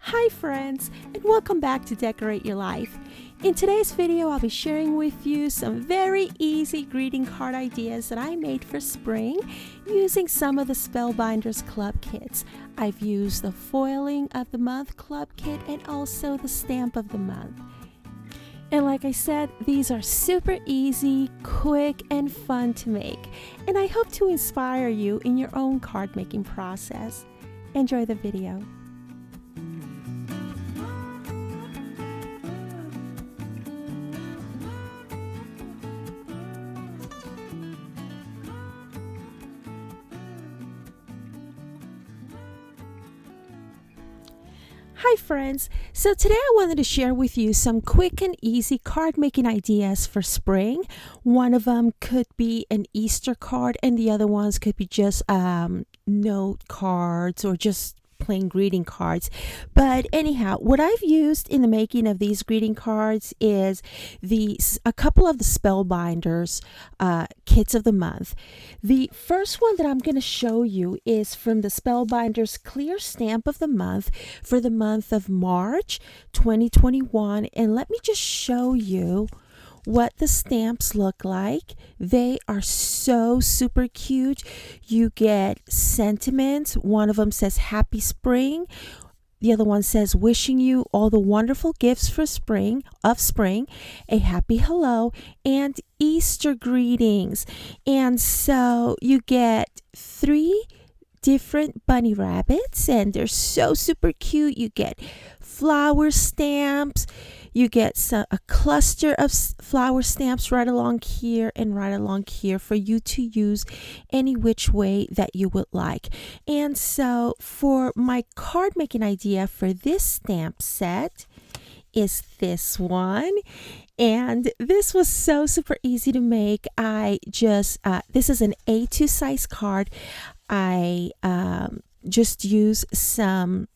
Hi friends, and welcome back to Decorate Your Life. In today's video, I'll be sharing with you some very easy greeting card ideas that I made for spring using some of the Spellbinders Club Kits. I've used the Foiling of the Month Club Kit and also the Stamp of the Month. And like I said, these are super easy, quick, and fun to make. And I hope to inspire you in your own card making process. Enjoy the video. Hi friends, so today I wanted to share with you some quick and easy card making ideas for spring. One of them could be an Easter card and the other ones could be just note cards or just plain greeting cards. But anyhow, what I've used in the making of these greeting cards is a couple of the Spellbinders kits of the month. The first one that I'm going to show you is from the Spellbinders Clear Stamp of the Month for the month of March 2021. And let me just show you what the stamps look like. They are so super cute. You get sentiments. One of them says happy spring. The other one says wishing you all the wonderful gifts for spring, a happy hello, and Easter greetings. And so you get 3 different bunny rabbits and they're so super cute. You get flower stamps. You get a cluster of flower stamps right along here and right along here for you to use any which way that you would like. And so for my card making idea for this stamp set is this one. And this was so super easy to make. I just, this is an A2 size card. I just use some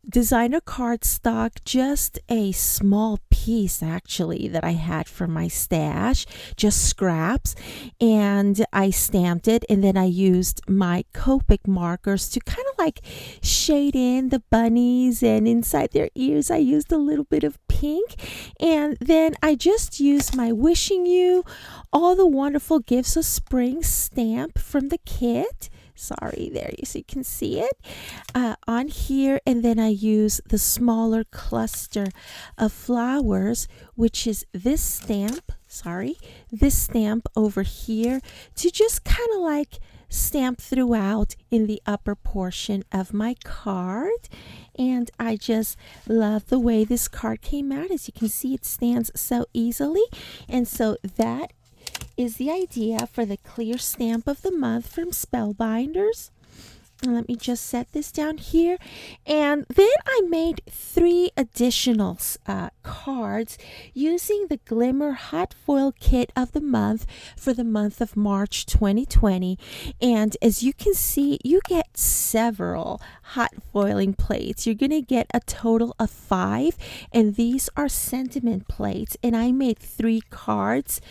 designer cardstock, just a small piece actually that I had from my stash, just scraps, and I stamped it, and then I used my Copic markers to kind of like shade in the bunnies, and inside their ears I used a little bit of pink, and then I just used my wishing you all the wonderful gifts of spring stamp from the kit. Sorry, there, so you can see it on here, and then I use the smaller cluster of flowers, which is this stamp, this stamp over here, to just kind of like stamp throughout in the upper portion of my card. And I just love the way this card came out. As you can see, it stands so easily, and so that is the idea for the clear stamp of the month from Spellbinders. And let me just set this down here. And then I made 3 additional cards using the Glimmer Hot Foil Kit of the month for the month of March 2020. And as you can see, you get several hot foiling plates. You're going to get a total of 5. And these are sentiment plates. And I made 3 cards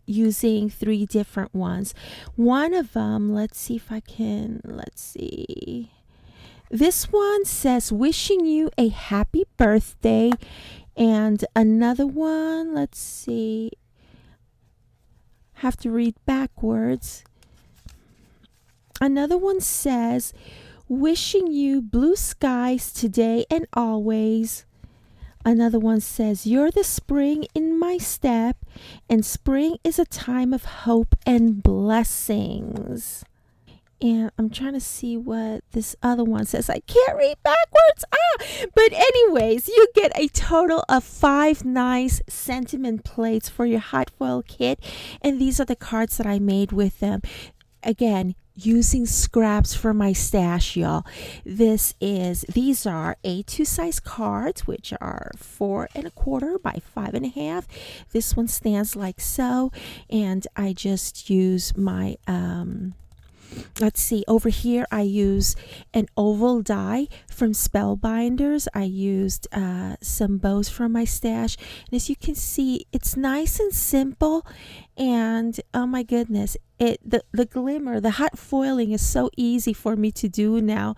using 3 different ones. One of them, let's see. This one says wishing you a happy birthday, and another one, let's see, have to read backwards. Another one says wishing you blue skies today and always. Another one says you're the spring in my step, and spring is a time of hope and blessings. And I'm trying to see what this other one says. I can't read backwards. But anyways, you get a total of 5 nice sentiment plates for your hot foil kit. And these are the cards that I made with them. Again, using scraps from my stash, y'all. These are A2 size cards, which are 4 1/4 by 5 1/2. This one stands like so. And I just use my let's see, over here I use an oval die from Spellbinders. I used some bows from my stash, and as you can see, it's nice and simple, And oh my goodness, the glimmer, the hot foiling is so easy for me to do now,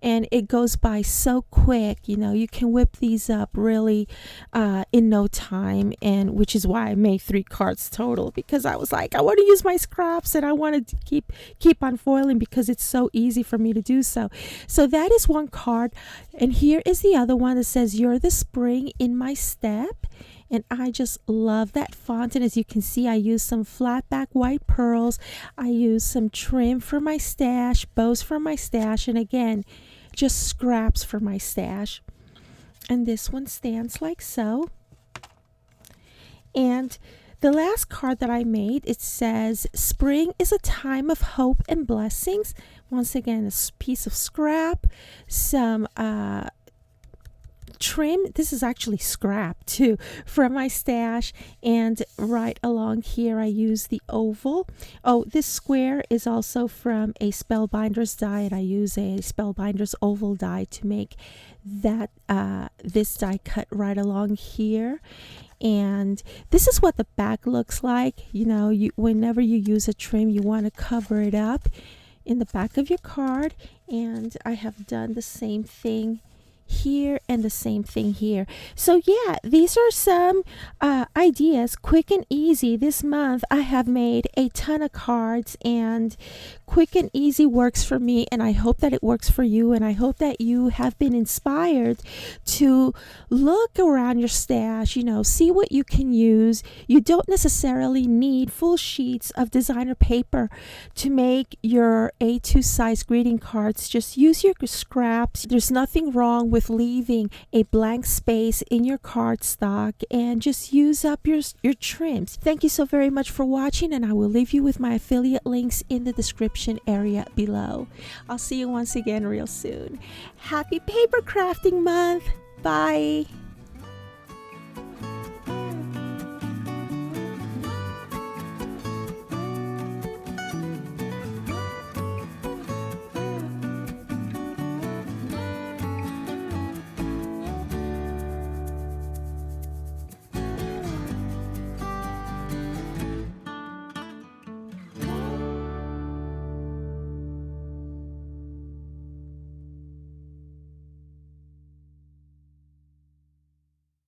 and it goes by so quick. You can whip these up really in no time, and which is why I made 3 cards total, because I was like, I want to use my scraps and I wanted to keep on foiling because it's so easy for me to do so. So that is one card, and here is the other one that says, "You're the spring in my step." And I just love that font. And as you can see, I use some flat back white pearls. I use some trim for my stash, bows for my stash, and again, just scraps for my stash. And this one stands like so. And the last card that I made, it says, "Spring is a time of hope and blessings." Once again, a piece of scrap, some trim. This is actually scrap too from my stash, and right along here I use the oval. Oh, this square is also from a Spellbinders die, and I use a Spellbinders oval die to make that this die cut right along here. And this is what the back looks like. Whenever you use a trim, you want to cover it up in the back of your card, and I have done the same thing here and the same thing here. So yeah, these are some ideas, quick and easy. This month I have made a ton of cards, and quick and easy works for me, and I hope that it works for you, and I hope that you have been inspired to look around your stash, see what you can use. You don't necessarily need full sheets of designer paper to make your A2 size greeting cards. Just use your scraps. There's nothing wrong with leaving a blank space in your cardstock, and just use up your trims. Thank you so very much for watching, and I will leave you with my affiliate links in the description area below. I'll see you once again real soon. Happy paper crafting month. Bye.